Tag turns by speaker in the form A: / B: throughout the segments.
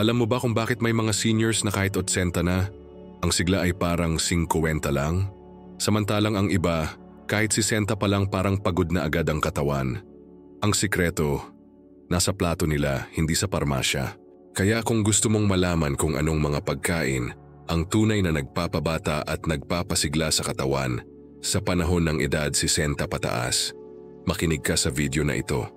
A: Alam mo ba kung bakit may mga seniors na kahit 80 na, ang sigla ay parang 50 lang? Samantalang ang iba, kahit 60 pa lang parang pagod na agad ang katawan. Ang sikreto, nasa plato nila, hindi sa parmasya. Kaya kung gusto mong malaman kung anong mga pagkain, ang tunay na nagpapabata at nagpapasigla sa katawan sa panahon ng edad 60 pataas, makinig ka sa video na ito.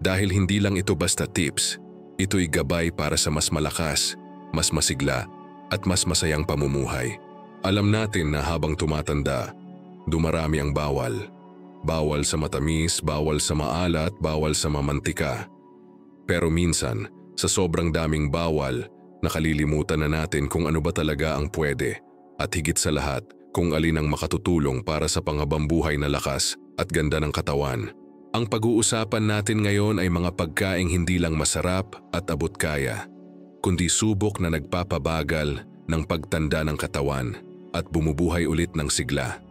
A: Dahil hindi lang ito basta tips, ito'y gabay para sa mas malakas, mas masigla, at mas masayang pamumuhay. Alam natin na habang tumatanda, dumarami ang bawal. Bawal sa matamis, bawal sa maalat, bawal sa mamantika. Pero minsan, sa sobrang daming bawal, nakalilimutan na natin kung ano ba talaga ang pwede at higit sa lahat kung alin ang makatutulong para sa panghabambuhay na lakas at ganda ng katawan. Ang pag-uusapan natin ngayon ay mga pagkaing hindi lang masarap at abot kaya, kundi subok na nagpapabagal ng pagtanda ng katawan at bumubuhay ulit ng sigla.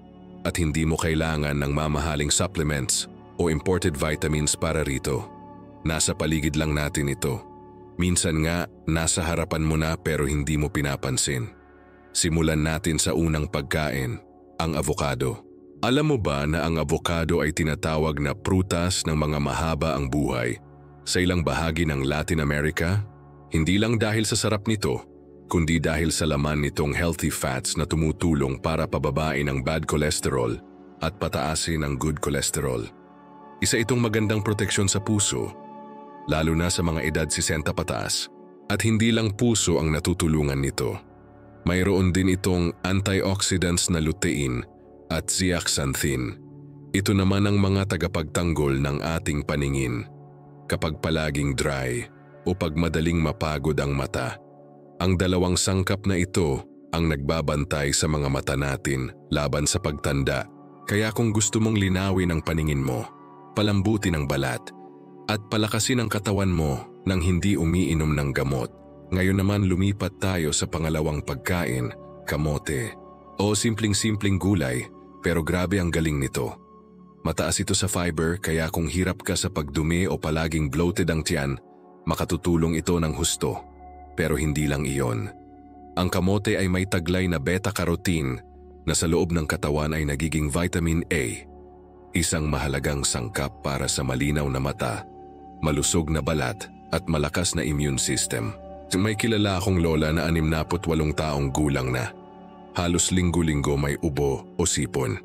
A: At hindi mo kailangan ng mamahaling supplements o imported vitamins para rito. Nasa paligid lang natin ito. Minsan nga, nasa harapan mo na pero hindi mo pinapansin. Simulan natin sa unang pagkain, ang avocado. Alam mo ba na ang avocado ay tinatawag na prutas ng mga mahaba ang buhay sa ilang bahagi ng Latin America? Hindi lang dahil sa sarap nito, kundi dahil sa laman nitong healthy fats na tumutulong para pababain ang bad cholesterol at pataasin ang good cholesterol. Isa itong magandang proteksyon sa puso, lalo na sa mga edad 60 pataas. At hindi lang puso ang natutulungan nito. Mayroon din itong antioxidants na lutein at zeaxanthin. Ito naman ang mga tagapagtanggol ng ating paningin. Kapag palaging dry o pag madaling mapagod ang mata, ang dalawang sangkap na ito ang nagbabantay sa mga mata natin laban sa pagtanda. Kaya kung gusto mong linawin ang paningin mo, palambutin ang balat, at palakasin ang katawan mo nang hindi umiinom ng gamot, ngayon naman lumipat tayo sa pangalawang pagkain, kamote. O simpleng-simpleng gulay, pero grabe ang galing nito. Mataas ito sa fiber kaya kung hirap ka sa pagdumi o palaging bloated ang tiyan, makatutulong ito ng husto. Pero hindi lang iyon. Ang kamote ay may taglay na beta-carotene na sa loob ng katawan ay nagiging vitamin A. Isang mahalagang sangkap para sa malinaw na mata, malusog na balat at malakas na immune system. May kilala akong lola na 68 taong gulang na. Halos linggo-linggo may ubo o sipon.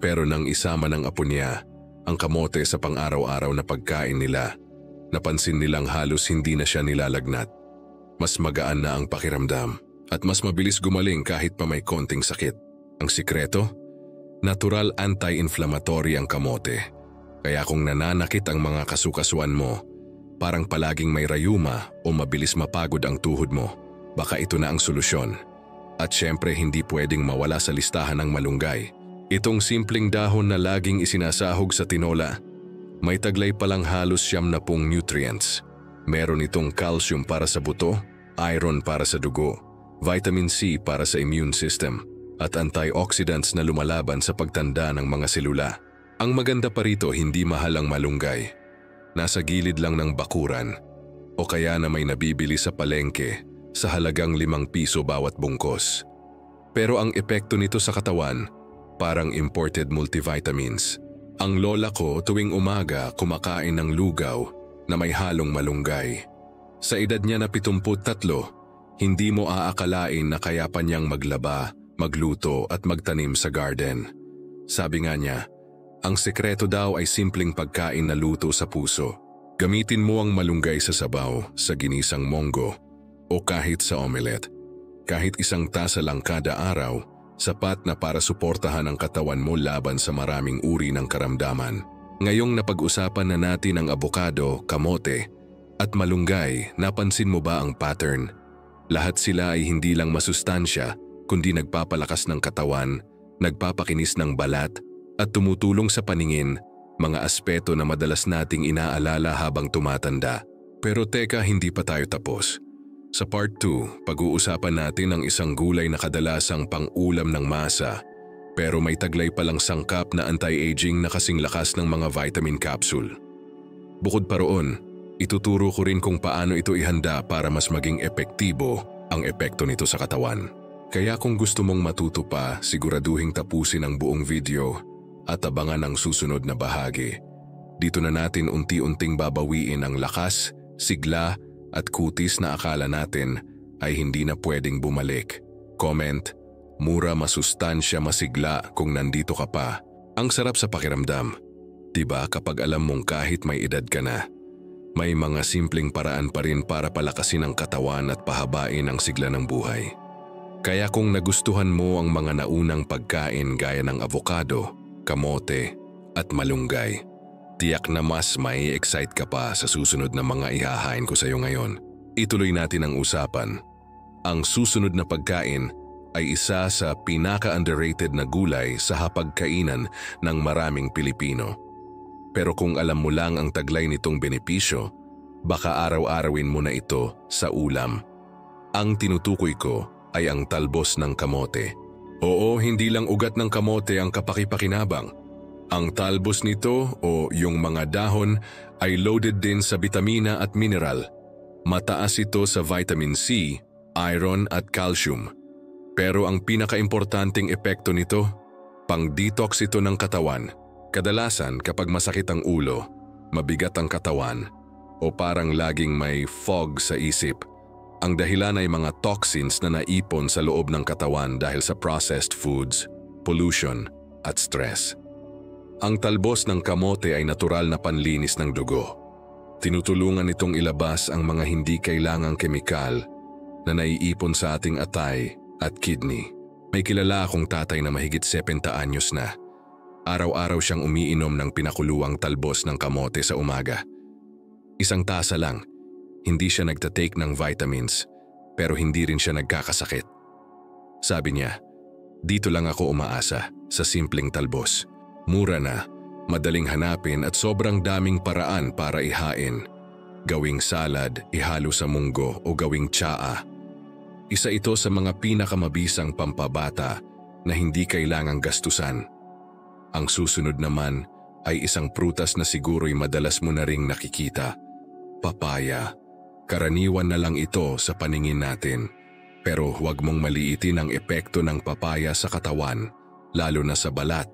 A: Pero nang isama ng apo niya ang kamote sa pang-araw-araw na pagkain nila, napansin nilang halos hindi na siya nilalagnat. Mas magaan na ang pakiramdam at mas mabilis gumaling kahit pa may konting sakit. Ang sikreto? Natural anti-inflammatory ang kamote. Kaya kung nananakit ang mga kasukasuan mo, parang palaging may rayuma o mabilis mapagod ang tuhod mo, baka ito na ang solusyon. At syempre hindi pwedeng mawala sa listahan ng malunggay. Itong simpleng dahon na laging isinasahog sa tinola, may taglay palang halos 70 nutrients. Meron itong calcium para sa buto, iron para sa dugo, vitamin C para sa immune system, at antioxidants na lumalaban sa pagtanda ng mga selula. Ang maganda pa rito, hindi mahal ang malunggay. Nasa gilid lang ng bakuran o kaya na may nabibili sa palengke sa halagang 5 piso bawat bungkos. Pero ang epekto nito sa katawan, parang imported multivitamins. Ang lola ko tuwing umaga kumakain ng lugaw na may halong malunggay. Sa edad niya na 73, hindi mo aakalain na kaya pa niyang maglaba, magluto at magtanim sa garden. Sabi nga niya, ang sekreto daw ay simpleng pagkain na luto sa puso. Gamitin mo ang malunggay sa sabaw, sa ginisang monggo, o kahit sa omelette. Kahit 1 tasa lang kada araw, sapat na para suportahan ang katawan mo laban sa maraming uri ng karamdaman. Ngayong napag-usapan na natin ang avocado, kamote, at malunggay, napansin mo ba ang pattern? Lahat sila ay hindi lang masustansya, kundi nagpapalakas ng katawan, nagpapakinis ng balat, at tumutulong sa paningin, mga aspeto na madalas nating inaalala habang tumatanda. Pero teka, hindi pa tayo tapos. Sa part 2, pag-uusapan natin ang isang gulay na kadalasang pang-ulam ng masa, pero may taglay palang sangkap na anti-aging na kasing lakas ng mga vitamin capsule. Bukod pa roon, Ituturo ko rin kung paano ito ihanda para mas maging epektibo ang epekto nito sa katawan. Kaya kung gusto mong matuto pa, siguraduhing tapusin ang buong video at abangan ang susunod na bahagi. Dito na natin unti-unting babawiin ang lakas, sigla at kutis na akala natin ay hindi na pwedeng bumalik. Comment, mura, masustansya, masigla kung nandito ka pa. Ang sarap sa pakiramdam. Diba kapag alam mong kahit may edad ka na, may mga simpleng paraan pa rin para palakasin ang katawan at pahabain ang sigla ng buhay. Kaya kung nagustuhan mo ang mga naunang pagkain gaya ng avocado, kamote at malunggay, tiyak na mas may excite ka pa sa susunod na mga ihahain ko sa iyo ngayon. Ituloy natin ang usapan. Ang susunod na pagkain ay isa sa pinaka-underrated na gulay sa hapagkainan ng maraming Pilipino. Pero kung alam mo lang ang taglay nitong benepisyo, baka araw-arawin mo na ito sa ulam. Ang tinutukoy ko ay ang talbos ng kamote. Oo, hindi lang ugat ng kamote ang kapaki-pakinabang. Ang talbos nito o yung mga dahon ay loaded din sa bitamina at mineral. Mataas ito sa vitamin C, iron at calcium. Pero ang pinaka-importanting epekto nito, pang-detox ito ng katawan. Kadalasan kapag masakit ang ulo, mabigat ang katawan, o parang laging may fog sa isip, ang dahilan ay mga toxins na naipon sa loob ng katawan dahil sa processed foods, pollution at stress. Ang talbos ng kamote ay natural na panlinis ng dugo. Tinutulungan itong ilabas ang mga hindi kailangang kemikal na naiipon sa ating atay at kidney. May kilala akong tatay na mahigit 70 anyos na. Araw-araw siyang umiinom ng pinakuluang talbos ng kamote sa umaga. Isang tasa lang, hindi siya nagtatake ng vitamins, pero hindi rin siya nagkakasakit. Sabi niya, dito lang ako umaasa sa simpleng talbos. Mura na, madaling hanapin at sobrang daming paraan para ihain. Gawing salad, ihalo sa munggo o gawing tsaa. Isa ito sa mga pinakamabisang pampabata na hindi kailangang gastusan. Ang susunod naman ay isang prutas na siguro'y madalas mo na ring nakikita. Papaya. Karaniwan na lang ito sa paningin natin. Pero huwag mong maliitin ang epekto ng papaya sa katawan, lalo na sa balat,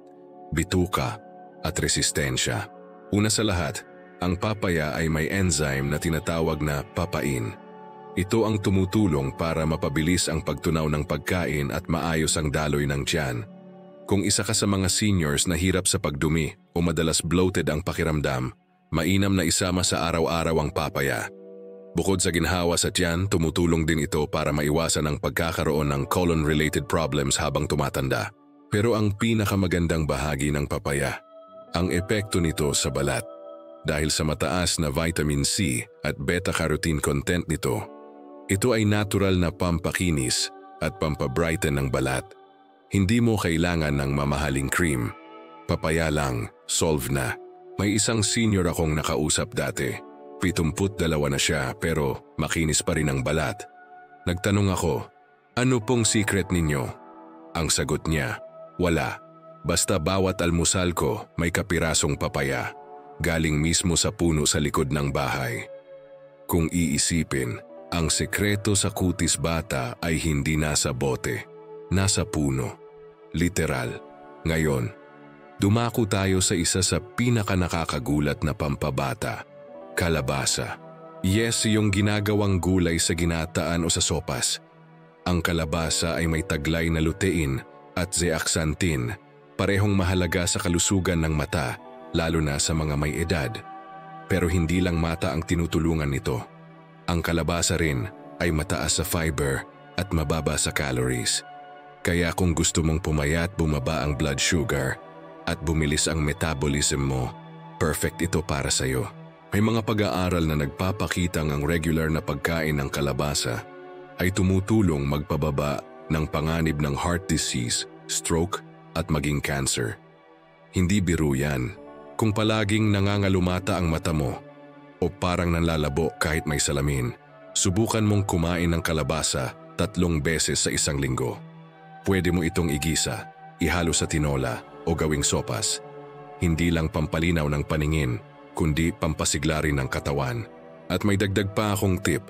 A: bituka at resistensya. Una sa lahat, ang papaya ay may enzyme na tinatawag na papain. Ito ang tumutulong para mapabilis ang pagtunaw ng pagkain at maayos ang daloy ng tiyan. Kung isa ka sa mga seniors na hirap sa pagdumi o madalas bloated ang pakiramdam, mainam na isama sa araw-araw ang papaya. Bukod sa ginhawa sa tiyan, tumutulong din ito para maiwasan ang pagkakaroon ng colon-related problems habang tumatanda. Pero ang pinakamagandang bahagi ng papaya, ang epekto nito sa balat. Dahil sa mataas na vitamin C at beta-carotene content nito, ito ay natural na pampakinis at pampabrighten ng balat. Hindi mo kailangan ng mamahaling cream. Papaya lang, solve na. May isang senior akong nakausap dati. 72 na siya pero makinis pa rin ang balat. Nagtanong ako, ano pong secret ninyo? Ang sagot niya, wala. Basta bawat almusal ko may kapirasong papaya. Galing mismo sa puno sa likod ng bahay. Kung iisipin, ang sekreto sa kutis bata ay hindi nasa bote. Nasa puno. Literal. Ngayon, dumako tayo sa isa sa pinakanakakagulat na pampabata. Kalabasa. Yes, yung ginagawang gulay sa ginataan o sa sopas. Ang kalabasa ay may taglay na lutein at zeaxanthin, parehong mahalaga sa kalusugan ng mata, lalo na sa mga may edad. Pero hindi lang mata ang tinutulungan nito. Ang kalabasa rin ay mataas sa fiber at mababa sa calories. Kaya kung gusto mong pumayat, bumaba ang blood sugar at bumilis ang metabolism mo, perfect ito para sa'yo. May mga pag-aaral na nagpapakitang ang regular na pagkain ng kalabasa ay tumutulong magpababa ng panganib ng heart disease, stroke at maging cancer. Hindi biro yan. Kung palaging nangangalumata ang mata mo o parang nanlalabo kahit may salamin, subukan mong kumain ng kalabasa 3 beses sa isang linggo. Pwede mo itong igisa, ihalo sa tinola o gawing sopas. Hindi lang pampalinaw ng paningin, kundi pampasigla rin ng katawan. At may dagdag pa akong tip.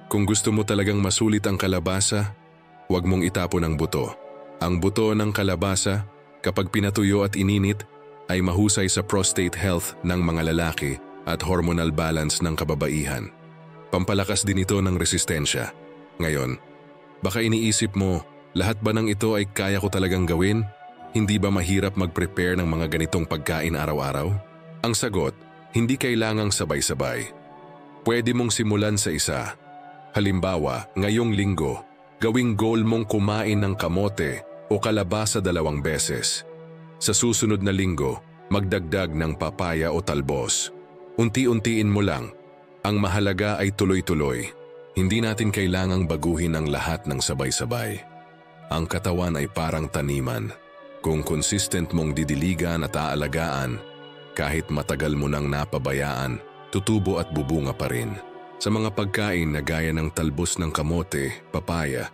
A: Kung gusto mo talagang masulit ang kalabasa, huwag mong itapon ang buto. Ang buto ng kalabasa, kapag pinatuyo at ininit, ay mahusay sa prostate health ng mga lalaki at hormonal balance ng kababaihan. Pampalakas din ito ng resistensya. Ngayon, baka iniisip mo, lahat ba ng ito ay kaya ko talagang gawin? Hindi ba mahirap mag-prepare ng mga ganitong pagkain araw-araw? Ang sagot, hindi kailangang sabay-sabay. Pwede mong simulan sa isa. Halimbawa, ngayong linggo, gawing goal mong kumain ng kamote o kalabasa 2 beses. Sa susunod na linggo, magdagdag ng papaya o talbos. Unti-untiin mo lang. Ang mahalaga ay tuloy-tuloy. Hindi natin kailangang baguhin ang lahat ng sabay-sabay. Ang katawan ay parang taniman. Kung consistent mong didiligan at aalagaan, kahit matagal mo nang napabayaan, tutubo at bubunga pa rin. Sa mga pagkain na gaya ng talbos ng kamote, papaya,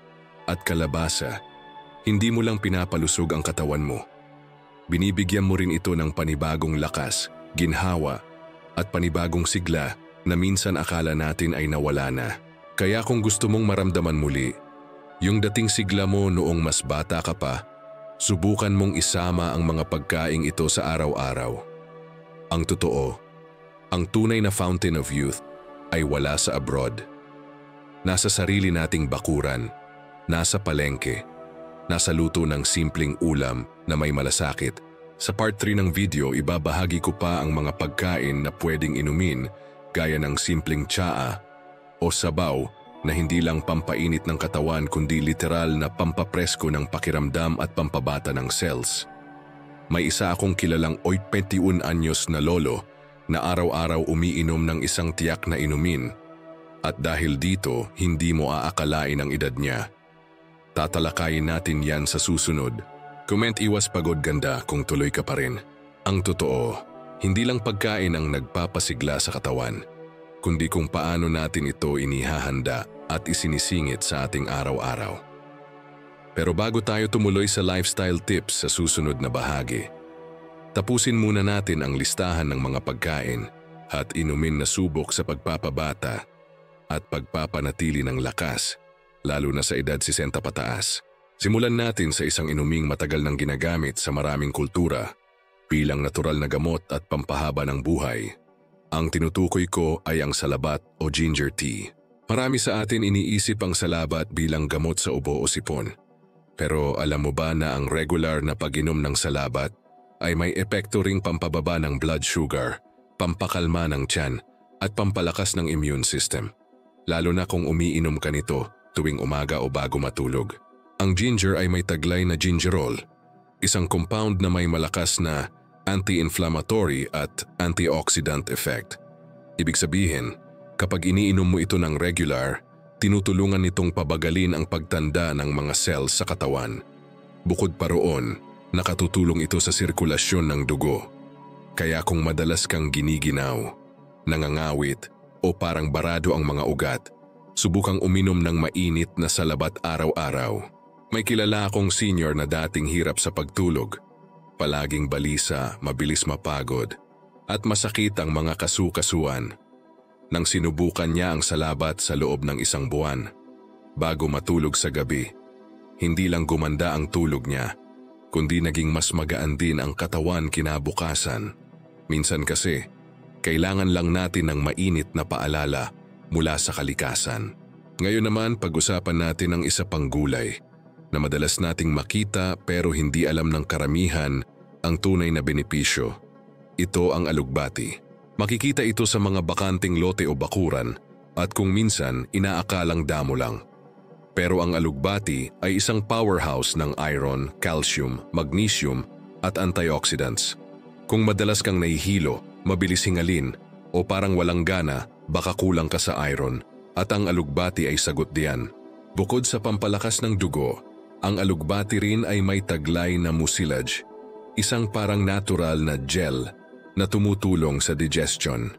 A: at kalabasa, hindi mo lang pinapalusog ang katawan mo. Binibigyan mo rin ito ng panibagong lakas, ginhawa, at panibagong sigla na minsan akala natin ay nawala na. Kaya kung gusto mong maramdaman muli, yung dating sigla mo noong mas bata ka pa, subukan mong isama ang mga pagkaing ito sa araw-araw. Ang totoo, ang tunay na fountain of youth ay wala sa abroad. Nasa sarili nating bakuran, nasa palengke, nasa luto ng simpleng ulam na may malasakit. Sa part 3 ng video, ibabahagi ko pa ang mga pagkain na pwedeng inumin gaya ng simpleng tsaa o sabaw na hindi lang pampainit ng katawan kundi literal na pampapresko ng pakiramdam at pampabata ng cells. May isa akong kilalang 81 anyos na lolo na araw-araw umiinom ng isang tiyak na inumin at dahil dito hindi mo aakalain ang edad niya. Tatalakayin natin yan sa susunod. Comment iwas pagod ganda kung tuloy ka pa rin. Ang totoo, hindi lang pagkain ang nagpapasigla sa katawan, kundi kung paano natin ito inihahanda at isinisingit sa ating araw-araw. Pero bago tayo tumuloy sa lifestyle tips sa susunod na bahagi, tapusin muna natin ang listahan ng mga pagkain at inumin na subok sa pagpapabata at pagpapanatili ng lakas, lalo na sa edad 60 pataas. Simulan natin sa isang inuming matagal nang ginagamit sa maraming kultura bilang natural na gamot at pampahaba ng buhay. Ang tinutukoy ko ay ang salabat o ginger tea. Marami sa atin iniisip ang salabat bilang gamot sa ubo o sipon. Pero alam mo ba na ang regular na pag-inom ng salabat ay may epekto ring pampababa ng blood sugar, pampakalma ng tiyan, at pampalakas ng immune system. Lalo na kung umiinom ka nito tuwing umaga o bago matulog. Ang ginger ay may taglay na gingerol, isang compound na may malakas na anti-inflammatory at antioxidant effect. Ibig sabihin, kapag iniinom mo ito ng regular, tinutulungan nitong pabagalin ang pagtanda ng mga cells sa katawan. Bukod pa roon, nakatutulong ito sa sirkulasyon ng dugo. Kaya kung madalas kang giniginaw, nangangawit o parang barado ang mga ugat, subukang uminom ng mainit na salabat araw-araw. May kilala akong senior na dating hirap sa pagtulog, palaging balisa, mabilis mapagod, at masakit ang mga kasukasuan. Nang sinubukan niya ang salabat sa loob ng 1 buwan, bago matulog sa gabi, hindi lang gumanda ang tulog niya, kundi naging mas magaan din ang katawan kinabukasan. Minsan kasi, kailangan lang natin ng mainit na paalala mula sa kalikasan. Ngayon naman pag-usapan natin ang isa pang gulay na madalas nating makita pero hindi alam ng karamihan ang tunay na benepisyo. Ito ang alugbati. Makikita ito sa mga bakanting lote o bakuran at kung minsan inaakalang damo lang. Pero ang alugbati ay isang powerhouse ng iron, calcium, magnesium at antioxidants. Kung madalas kang nahihilo, mabilis hingalin o parang walang gana, baka kulang ka sa iron at ang alugbati ay sagot diyan. Bukod sa pampalakas ng dugo, ang alugbati rin ay may taglay na mucilage, isang parang natural na gel na tumutulong sa digestion.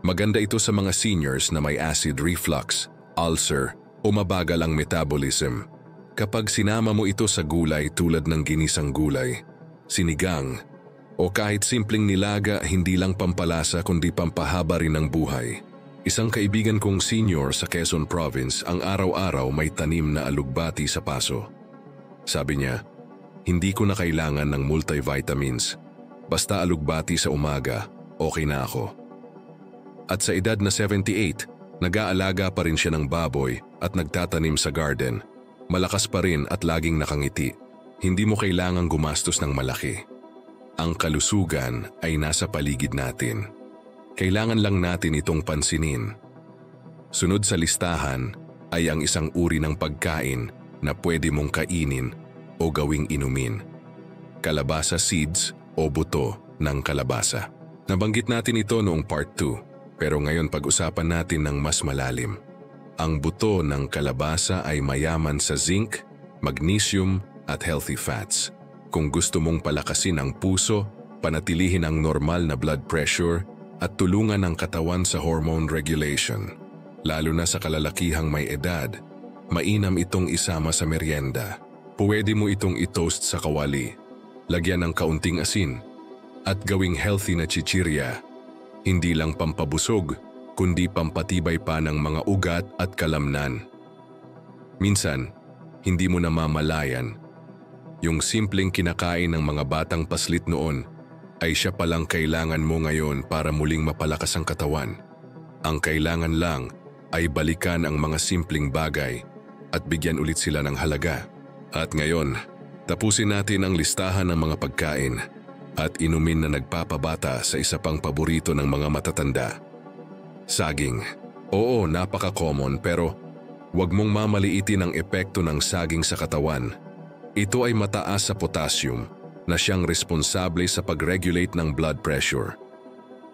A: Maganda ito sa mga seniors na may acid reflux, ulcer o mabagal ang metabolism. Kapag sinama mo ito sa gulay tulad ng ginisang gulay, sinigang, o kahit simpleng nilaga, hindi lang pampalasa kundi pampahaba rin ng buhay. Isang kaibigan kong senior sa Quezon Province ang araw-araw may tanim na alugbati sa paso. Sabi niya, hindi ko na kailangan ng multivitamins. Basta alugbati sa umaga, okay na ako. At sa edad na 78, nag-aalaga pa rin siya ng baboy at nagtatanim sa garden. Malakas pa rin at laging nakangiti. Hindi mo kailangang gumastos ng malaki. Ang kalusugan ay nasa paligid natin. Kailangan lang natin itong pansinin. Sunod sa listahan ay ang isang uri ng pagkain na pwede mong kainin o gawing inumin. Kalabasa seeds o buto ng kalabasa. Nabanggit natin ito noong part 2, pero ngayon pag-usapan natin ng mas malalim. Ang buto ng kalabasa ay mayaman sa zinc, magnesium at healthy fats. Kung gusto mong palakasin ang puso, panatilihin ang normal na blood pressure at tulungan ang katawan sa hormone regulation. Lalo na sa kalalakihang may edad, mainam itong isama sa merienda. Pwede mo itong i-toast sa kawali, lagyan ng kaunting asin, at gawing healthy na chichirya. Hindi lang pampabusog, kundi pampatibay pa ng mga ugat at kalamnan. Minsan, hindi mo namamalayan, yung simpleng kinakain ng mga batang paslit noon ay siya palang kailangan mo ngayon para muling mapalakas ang katawan. Ang kailangan lang ay balikan ang mga simpleng bagay at bigyan ulit sila ng halaga. At ngayon, tapusin natin ang listahan ng mga pagkain at inumin na nagpapabata sa isa pang paborito ng mga matatanda. Saging. Oo, napaka-common pero huwag mong mamaliitin ang epekto ng saging sa katawan. Ito ay mataas sa potassium na siyang responsable sa pag-regulate ng blood pressure.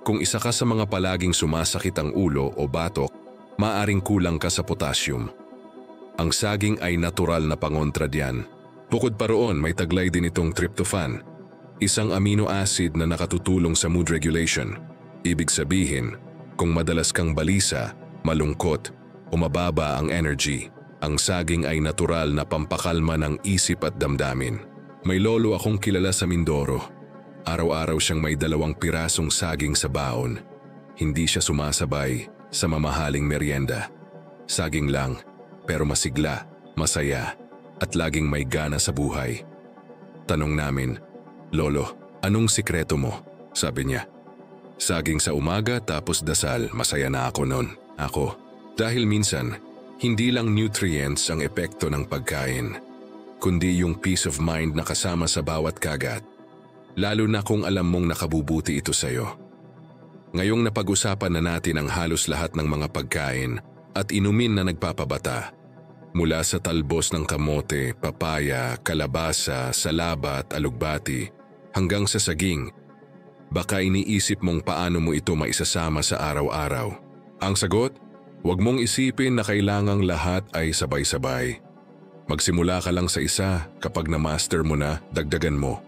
A: Kung isa ka sa mga palaging sumasakit ang ulo o batok, maaring kulang ka sa potassium. Ang saging ay natural na pangontra diyan. Bukod pa roon, may taglay din itong tryptophan, isang amino acid na nakatutulong sa mood regulation. Ibig sabihin, kung madalas kang balisa, malungkot o mababa ang energy, ang saging ay natural na pampakalma ng isip at damdamin. May lolo akong kilala sa Mindoro. Araw-araw siyang may 2 pirasong saging sa baon. Hindi siya sumasabay sa mamahaling merienda. Saging lang, pero masigla, masaya, at laging may gana sa buhay. Tanong namin, "Lolo, anong sikreto mo?" Sabi niya, "Saging sa umaga tapos dasal, masaya na ako noon." Ako, dahil minsan, hindi lang nutrients ang epekto ng pagkain, kundi yung peace of mind na kasama sa bawat kagat, lalo na kung alam mong nakabubuti ito sa'yo. Ngayong napag-usapan na natin ang halos lahat ng mga pagkain at inumin na nagpapabata, mula sa talbos ng kamote, papaya, kalabasa, salaba at alugbati, hanggang sa saging, baka iniisip mong paano mo ito maisasama sa araw-araw. Ang sagot? Huwag mong isipin na kailangang lahat ay sabay-sabay. Magsimula ka lang sa isa, kapag na-master mo na, dagdagan mo.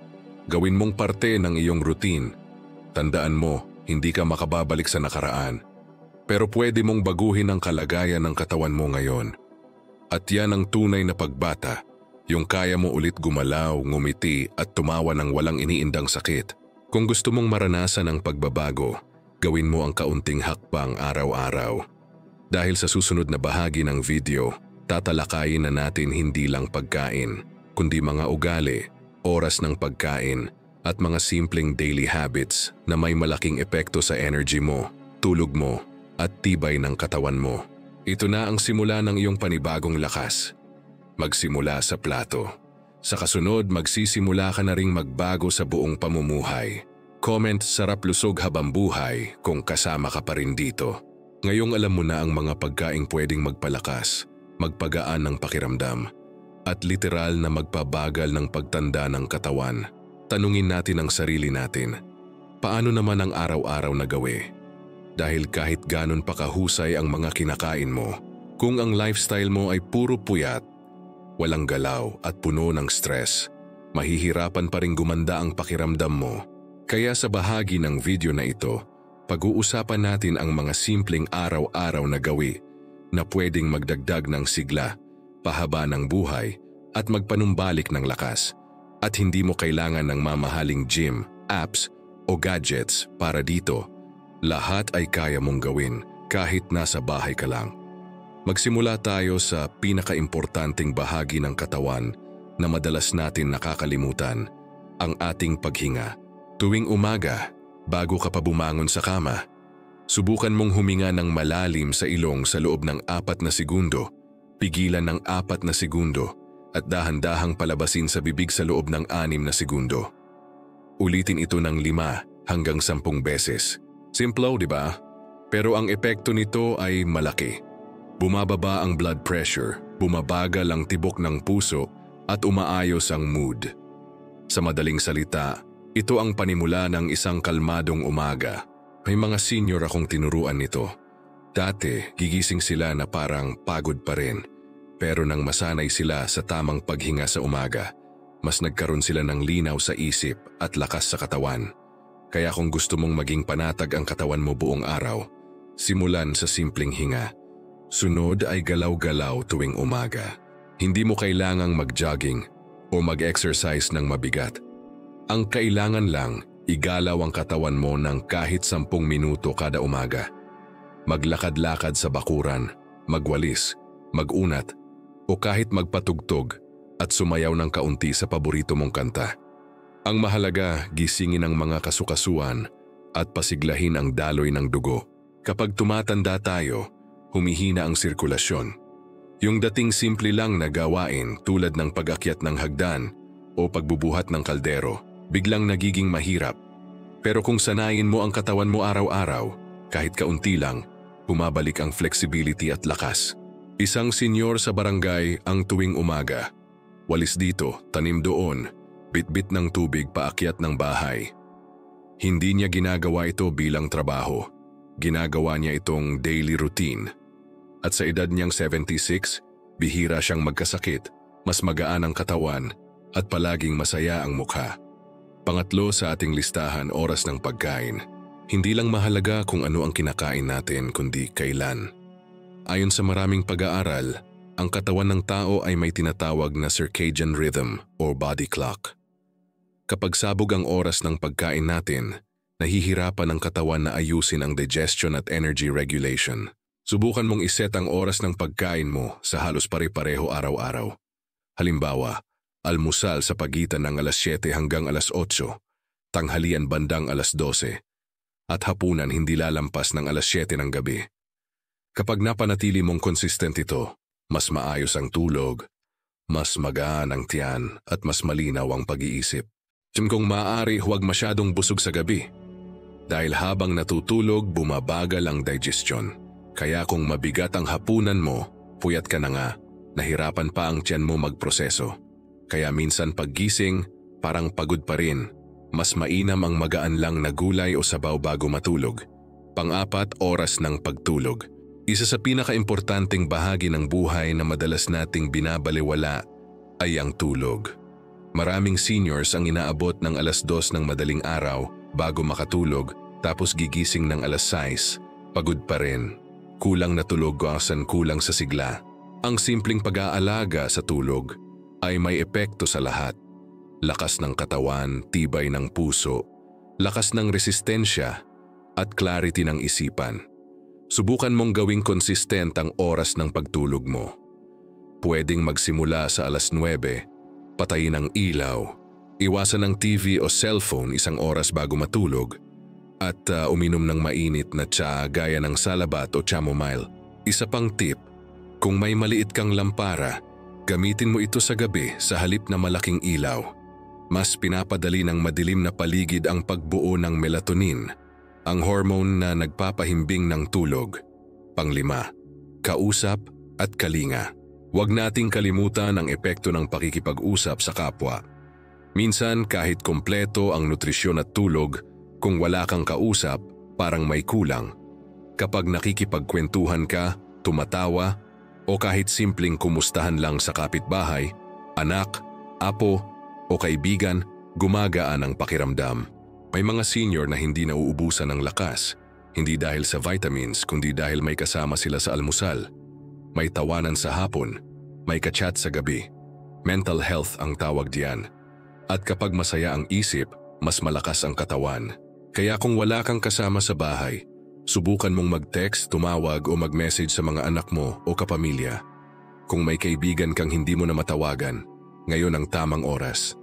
A: Gawin mong parte ng iyong routine. Tandaan mo, hindi ka makababalik sa nakaraan. Pero pwede mong baguhin ang kalagayan ng katawan mo ngayon. At yan ang tunay na pagbata, yung kaya mo ulit gumalaw, ngumiti at tumawa ng walang iniindang sakit. Kung gusto mong maranasan ang pagbabago, gawin mo ang kaunting hakbang araw-araw. Dahil sa susunod na bahagi ng video, tatalakayin na natin hindi lang pagkain, kundi mga ugali, oras ng pagkain, at mga simpleng daily habits na may malaking epekto sa energy mo, tulog mo, at tibay ng katawan mo. Ito na ang simula ng iyong panibagong lakas. Magsimula sa plato. Sa kasunod, magsisimula ka na ring magbago sa buong pamumuhay. Comment, sarap lusog habang buhay kung kasama ka pa rin dito. Ngayong alam mo na ang mga pagkaing pwedeng magpalakas, magpagaan ng pakiramdam, at literal na magpabagal ng pagtanda ng katawan. Tanungin natin ang sarili natin, paano naman ang araw-araw na gawi? Dahil kahit ganon pa kahusay ang mga kinakain mo, kung ang lifestyle mo ay puro puyat, walang galaw at puno ng stress, mahihirapan pa rin gumanda ang pakiramdam mo. Kaya sa bahagi ng video na ito, pag-uusapan natin ang mga simpleng araw-araw na gawi na pwedeng magdagdag ng sigla, pahaba ng buhay at magpanumbalik ng lakas. At hindi mo kailangan ng mamahaling gym, apps o gadgets para dito. Lahat ay kaya mong gawin kahit nasa bahay ka lang. Magsimula tayo sa pinakaimportanteng bahagi ng katawan na madalas natin nakakalimutan, ang ating paghinga. Tuwing umaga, bago ka pa bumangon sa kama, subukan mong huminga ng malalim sa ilong sa loob ng 4 na segundo, pigilan ng 4 na segundo, at dahan-dahang palabasin sa bibig sa loob ng 6 na segundo. Ulitin ito ng 5 hanggang 10 beses. Simple, di ba? Pero ang epekto nito ay malaki. Bumababa ang blood pressure, bumabagal ang tibok ng puso, at umaayos ang mood. Sa madaling salita, ito ang panimula ng isang kalmadong umaga. May mga senior akong tinuruan nito. Dati, gigising sila na parang pagod pa rin. Pero nang masanay sila sa tamang paghinga sa umaga, mas nagkaroon sila ng linaw sa isip at lakas sa katawan. Kaya kung gusto mong maging panatag ang katawan mo buong araw, simulan sa simpleng hinga. Sunod ay galaw-galaw tuwing umaga. Hindi mo kailangang mag-jogging o mag-exercise ng mabigat. Ang kailangan lang, igalaw ang katawan mo ng kahit 10 minuto kada umaga. Maglakad-lakad sa bakuran, magwalis, magunat, o kahit magpatugtog at sumayaw ng kaunti sa paborito mong kanta. Ang mahalaga, gisingin ang mga kasukasuan at pasiglahin ang daloy ng dugo. Kapag tumatanda tayo, humihina ang sirkulasyon. Yung dating simple lang na gawain tulad ng pag-akyat ng hagdan o pagbubuhat ng kaldero, biglang nagiging mahirap. Pero kung sanayin mo ang katawan mo araw-araw, kahit kaunti lang, bumabalik ang flexibility at lakas. Isang senyor sa barangay ang tuwing umaga. Walis dito, tanim doon, bitbit ng tubig paakyat ng bahay. Hindi niya ginagawa ito bilang trabaho. Ginagawa niya itong daily routine. At sa edad niyang 76, bihira siyang magkasakit, mas magaan ang katawan, at palaging masaya ang mukha. Pangatlo sa ating listahan, oras ng pagkain. Hindi lang mahalaga kung ano ang kinakain natin, kundi kailan. Ayon sa maraming pag-aaral, ang katawan ng tao ay may tinatawag na circadian rhythm o body clock. Kapag sabog ang oras ng pagkain natin, nahihirapan ang katawan na ayusin ang digestion at energy regulation. Subukan mong iset ang oras ng pagkain mo sa halos pare-pareho araw-araw. Halimbawa, almusal sa pagitan ng alas 7 hanggang alas 8, tanghalian bandang alas 12, at hapunan hindi lalampas ng alas 7 ng gabi. Kapag napanatili mong consistent ito, mas maayos ang tulog, mas magaan ang tiyan at mas malinaw ang pag-iisip. Kung maaari, huwag masyadong busog sa gabi. Dahil habang natutulog, bumabagal ang digestion. Kaya kung mabigat ang hapunan mo, puyat ka na nga, nahirapan pa ang tiyan mo magproseso. Kaya minsan paggising, parang pagod pa rin. Mas mainam ang magaan lang na gulay o sabaw bago matulog. Pang-4, oras ng pagtulog. Isa sa pinakaimportanteng bahagi ng buhay na madalas nating binabalewala ay ang tulog. Maraming seniors ang inaabot ng alas 2 ng madaling araw bago makatulog, tapos gigising ng alas 6, pagod pa rin. Kulang na tulog kasan kulang sa sigla. Ang simpleng pag-aalaga sa tulog ay may epekto sa lahat. Lakas ng katawan, tibay ng puso, lakas ng resistensya, at clarity ng isipan. Subukan mong gawing consistent ang oras ng pagtulog mo. Pwedeng magsimula sa alas 9, patayin ang ilaw, iwasan ng TV o cellphone 1 oras bago matulog, at uminom ng mainit na tsa gaya ng salabat o chamomile. Isa pang tip, kung may maliit kang lampara, gamitin mo ito sa gabi sa halip na malaking ilaw. Mas pinapadali ng madilim na paligid ang pagbuo ng melatonin, ang hormone na nagpapahimbing ng tulog. Pang-5, kausap at kalinga. Huwag nating kalimutan ang epekto ng pakikipag-usap sa kapwa. Minsan kahit kompleto ang nutrisyon at tulog, kung wala kang kausap, parang may kulang. Kapag nakikipagkwentuhan ka, tumatawa, o kahit simpleng kumustahan lang sa kapitbahay, anak, apo, o kaibigan, gumagaan ang pakiramdam. May mga senior na hindi nauubusan ng lakas, hindi dahil sa vitamins kundi dahil may kasama sila sa almusal. May tawanan sa hapon, may kachat sa gabi. Mental health ang tawag diyan. At kapag masaya ang isip, mas malakas ang katawan. Kaya kung wala kang kasama sa bahay, Subukan mong mag-text, tumawag o mag-message sa mga anak mo o kapamilya. Kung may kaibigan kang hindi mo na matawagan, ngayon ang tamang oras.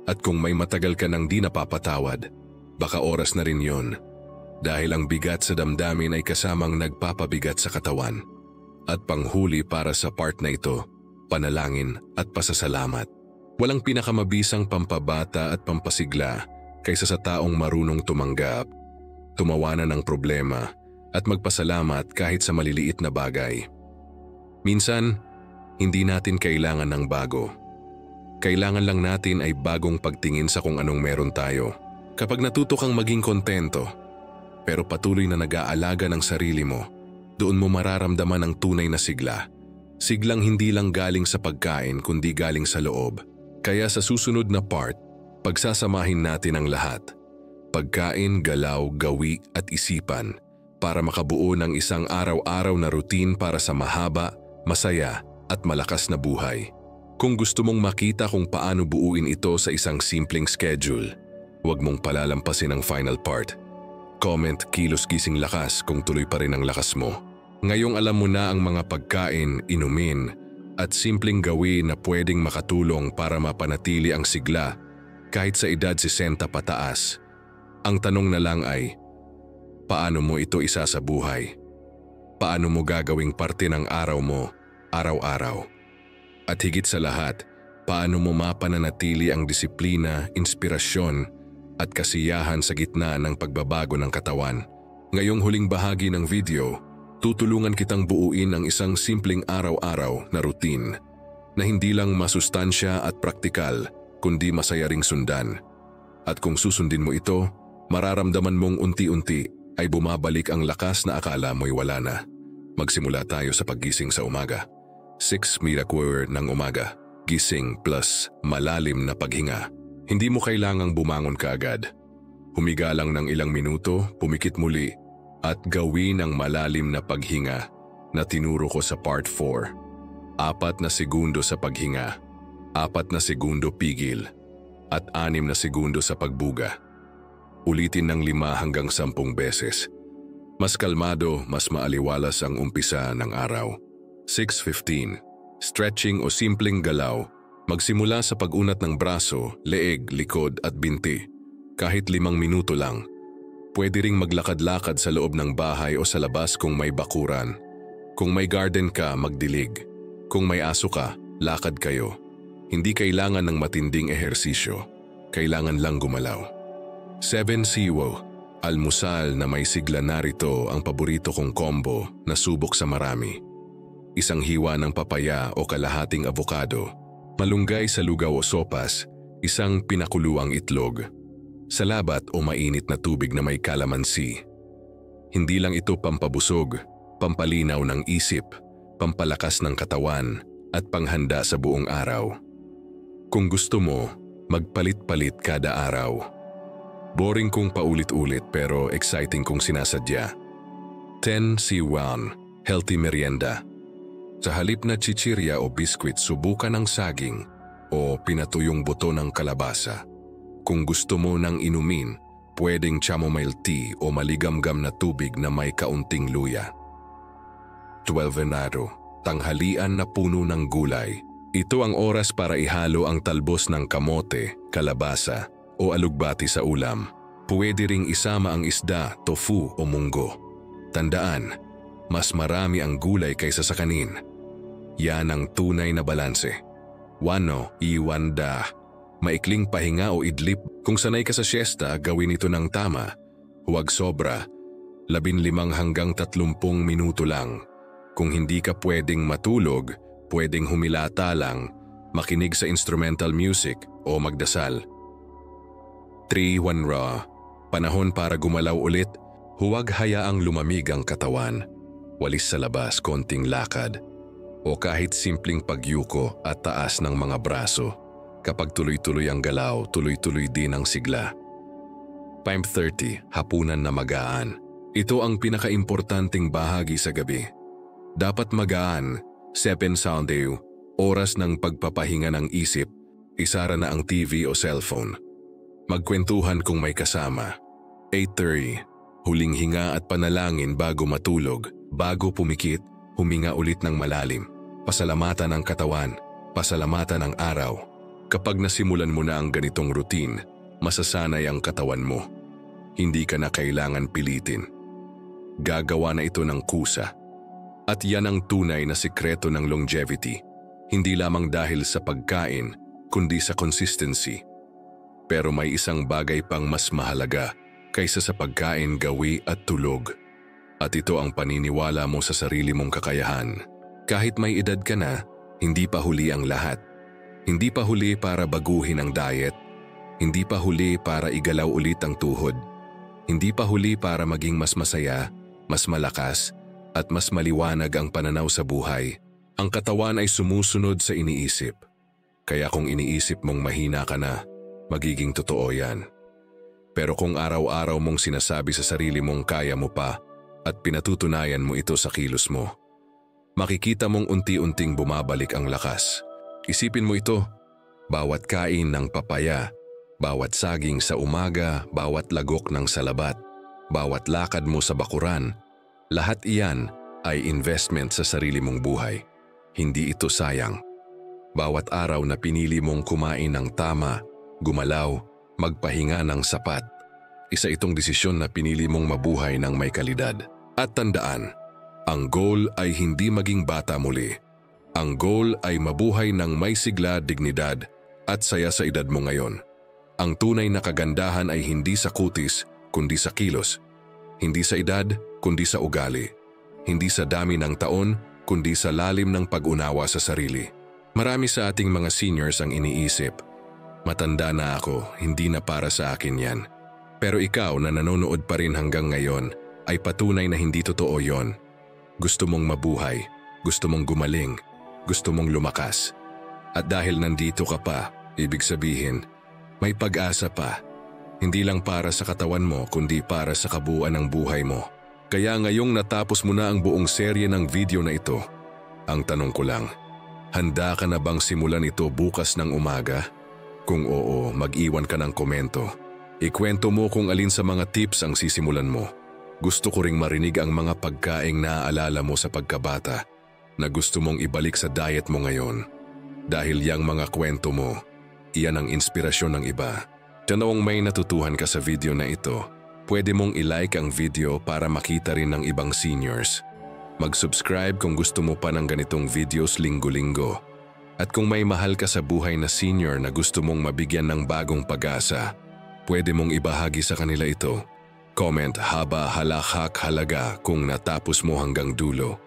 A: At kung may matagal ka nang di napapatawad, baka oras na rin yon. Dahil ang bigat sa damdamin ay kasamang nagpapabigat sa katawan. At panghuli para sa part na ito, panalangin at pasasalamat. Walang pinakamabisang pampabata at pampasigla kaysa sa taong marunong tumanggap, tumawanan ng problema at magpasalamat kahit sa maliliit na bagay. Minsan, hindi natin kailangan ng bago. Kailangan lang natin ay bagong pagtingin sa kung anong meron tayo. Kapag natuto kang maging kontento, pero patuloy na nag-aalaga ng sarili mo, doon mo mararamdaman ang tunay na sigla. Siglang hindi lang galing sa pagkain kundi galing sa loob. Kaya sa susunod na part, pagsasamahin natin ang lahat. Pagkain, galaw, gawi at isipan para makabuo ng isang araw-araw na routine para sa mahaba, masaya at malakas na buhay. Kung gusto mong makita kung paano buuin ito sa isang simpleng schedule, huwag mong palalampasin ang final part. Comment kilos gising lakas kung tuloy pa rin ang lakas mo. Ngayong alam mo na ang mga pagkain, inumin at simpleng gawin na pwedeng makatulong para mapanatili ang sigla kahit sa edad 60 pataas. Ang tanong na lang ay, paano mo ito isasabuhay? Paano mo gagawing parte ng araw mo, araw-araw? At higit sa lahat, paano mo mapananatili ang disiplina, inspirasyon at kasiyahan sa gitna ng pagbabago ng katawan? Ngayong huling bahagi ng video, tutulungan kitang buuin ang isang simpleng araw-araw na routine na hindi lang masustansya at praktikal kundi masaya ring sundan. At kung susundin mo ito, mararamdaman mong unti-unti ay bumabalik ang lakas na akala mo'y wala na. Magsimula tayo sa paggising sa umaga. 6 miracle ng umaga. Gising plus malalim na paghinga. Hindi mo kailangang bumangon kaagad. Humiga lang ng ilang minuto, pumikit muli, at gawin ang malalim na paghinga na tinuro ko sa part 4. 4 na segundo sa paghinga, 4 na segundo pigil, at 6 na segundo sa pagbuga. Ulitin ng 5 hanggang 10 beses. Mas kalmado, mas maaliwalas ang umpisa ng araw. 6:15. Stretching o simpleng galaw. Magsimula sa pag-unat ng braso, leeg, likod at binti. Kahit 5 minuto lang. Pwede ring maglakad-lakad sa loob ng bahay o sa labas kung may bakuran. Kung may garden ka, magdilig. Kung may aso ka, lakad kayo. Hindi kailangan ng matinding ehersisyo. Kailangan lang gumalaw. 7 siwo. Almusal na may sigla, narito ang paborito kong combo na subok sa marami. Isang hiwa ng papaya o kalahating avocado, malunggay sa lugaw o sopas, isang pinakuluang itlog, salabat o mainit na tubig na may kalamansi. Hindi lang ito pampabusog, pampalinaw ng isip, pampalakas ng katawan at panghanda sa buong araw. Kung gusto mo, magpalit-palit kada araw. Boring kung paulit-ulit pero exciting kung sinasadya. 10 C1. Healthy merienda. Sa halip na chichirya o biskwit, subukan ng saging o pinatuyong buto ng kalabasa. Kung gusto mo ng inumin, pwedeng chamomile tea o maligamgam na tubig na may kaunting luya. 12 Venado. Tanghalian na puno ng gulay. Ito ang oras para ihalo ang talbos ng kamote, kalabasa o alugbati sa ulam. Pwede ring isama ang isda, tofu o munggo. Tandaan, mas marami ang gulay kaysa sa kanin. Yan ang tunay na balanse. Wano, iwanda. Maikling pahinga o idlip. Kung sanay ka sa siesta, gawin ito ng tama. Huwag sobra. 15 hanggang 30 minuto lang. Kung hindi ka pwedeng matulog, pwedeng humilata lang, makinig sa instrumental music o magdasal. 3-1 raw. Panahon para gumalaw ulit. Huwag hayaang lumamig ang katawan. Walis sa labas, konting lakad. O kahit simpleng pagyuko at taas ng mga braso. Kapag tuloy-tuloy ang galaw, tuloy-tuloy din ang sigla. 5:30, hapunan na magaan. Ito ang pinakaimportanteng bahagi sa gabi. Dapat magaan, 7 Sunday, oras ng pagpapahinga ng isip, isara na ang TV o cellphone. Magkwentuhan kung may kasama. 8:30, Huling hinga at panalangin bago matulog, bago pumikit, huminga ulit ng malalim. Pasalamatan ang katawan, pasalamatan ang araw. Kapag nasimulan mo na ang ganitong routine, masasanay ang katawan mo. Hindi ka na kailangan pilitin. Gagawa na ito ng kusa. At yan ang tunay na sikreto ng longevity. Hindi lamang dahil sa pagkain, kundi sa consistency. Pero may isang bagay pang mas mahalaga kaysa sa pagkain, gawi at tulog. At ito ang paniniwala mo sa sarili mong kakayahan. Kahit may edad ka na, hindi pa huli ang lahat. Hindi pa huli para baguhin ang diet. Hindi pa huli para igalaw ulit ang tuhod. Hindi pa huli para maging mas masaya, mas malakas, at mas maliwanag ang pananaw sa buhay. Ang katawan ay sumusunod sa iniisip. Kaya kung iniisip mong mahina ka na, magiging totoo yan. Pero kung araw-araw mong sinasabi sa sarili mong kaya mo pa at pinatutunayan mo ito sa kilos mo, makikita mong unti-unting bumabalik ang lakas. Isipin mo ito, bawat kain ng papaya, bawat saging sa umaga, bawat lagok ng salabat, bawat lakad mo sa bakuran, lahat iyan ay investment sa sarili mong buhay. Hindi ito sayang. Bawat araw na pinili mong kumain ng tama, gumalaw, magpahinga ng sapat, isa itong desisyon na pinili mong mabuhay ng may kalidad. At tandaan, ang goal ay hindi maging bata muli. Ang goal ay mabuhay ng may sigla, dignidad at saya sa edad mo ngayon. Ang tunay na kagandahan ay hindi sa kutis, kundi sa kilos. Hindi sa edad, kundi sa ugali. Hindi sa dami ng taon, kundi sa lalim ng pag-unawa sa sarili. Marami sa ating mga seniors ang iniisip, matanda na ako, hindi na para sa akin yan. Pero ikaw na nanonood pa rin hanggang ngayon, ay patunay na hindi totoo yon. Gusto mong mabuhay, gusto mong gumaling, gusto mong lumakas. At dahil nandito ka pa, ibig sabihin, may pag-asa pa. Hindi lang para sa katawan mo, kundi para sa kabuuan ng buhay mo. Kaya ngayong natapos mo na ang buong serye ng video na ito, ang tanong ko lang, handa ka na bang simulan ito bukas ng umaga? Kung oo, mag-iwan ka ng komento. Ikwento mo kung alin sa mga tips ang sisimulan mo. Gusto ko ring marinig ang mga pagkaing naaalala mo sa pagkabata na gusto mong ibalik sa diet mo ngayon. Dahil yang mga kwento mo, iyan ang inspirasyon ng iba. Tanong may natutuhan ka sa video na ito, pwede mong i-like ang video para makita rin ng ibang seniors. Mag-subscribe kung gusto mo pa ng ganitong videos linggo-linggo. At kung may mahal ka sa buhay na senior na gusto mong mabigyan ng bagong pag-asa, pwede mong ibahagi sa kanila ito. Comment haba halakhak halaga kung natapos mo hanggang dulo.